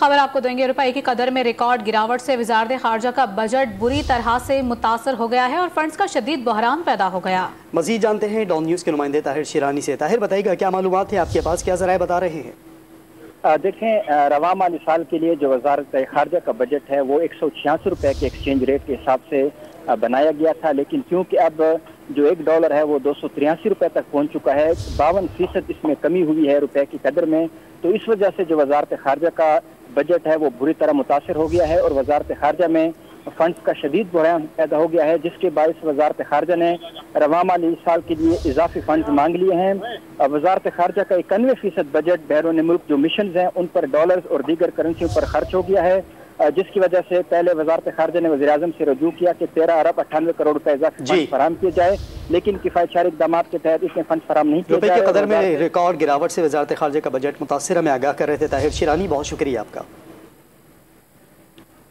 खबर आपको देंगे। रुपए की कदर में रिकॉर्ड गिरावट से वजारत खारजा का बजट बुरी तरह से मुतासर हो गया है और फंड्स का शदीद बहरान पैदा हो गया। मजीद जानते हैं डॉन न्यूज़ के नुमाइंदे ताहिर शिरानी से। ताहिर, बताइएगा क्या मालूमात है आपके पास, क्या ज़राए बता रहे हैं? देखें, रवा माली साल के लिए जो वजारत खारजा का बजट है वो 186 रुपये के एक्सचेंज रेट के हिसाब से बनाया गया था, लेकिन क्योंकि अब जो $1 है वो 283 रुपये तक पहुंच चुका है, 52% इसमें कमी हुई है रुपए की कदर में, तो इस वजह से जो वजारत खारजा का बजट है वो बुरी तरह मुतासर हो गया है और वजारत खारजा में फंड्स का शदीद बहरान पैदा हो गया है, जिसके बायस वजारत खारजा ने रवा माली साल के लिए इजाफी फंड्स मांग लिए हैं। वजारत खारजा का 91% बजट बैरून मुल्क जो मिशन हैं उन पर डॉलर्स और दीगर करेंसियों पर खर्च हो गया है, जिसकी वजह से पहले वजारत खारजा ने वज़ीर आज़म से रजू किया कि 13 अरब 98 करोड़ रुपए इजाफी फंड फराहम किए जाए, लेकिन किफायतशारी इक़दामात के तहत इसमें फंड फराहम नहीं किए रुपए की कदर में रिकॉर्ड गिरावट से वजारत खारजा का बजट मुतासर में आगाह कर रहे थे ताहिर शिरानी, बहुत शुक्रिया आपका।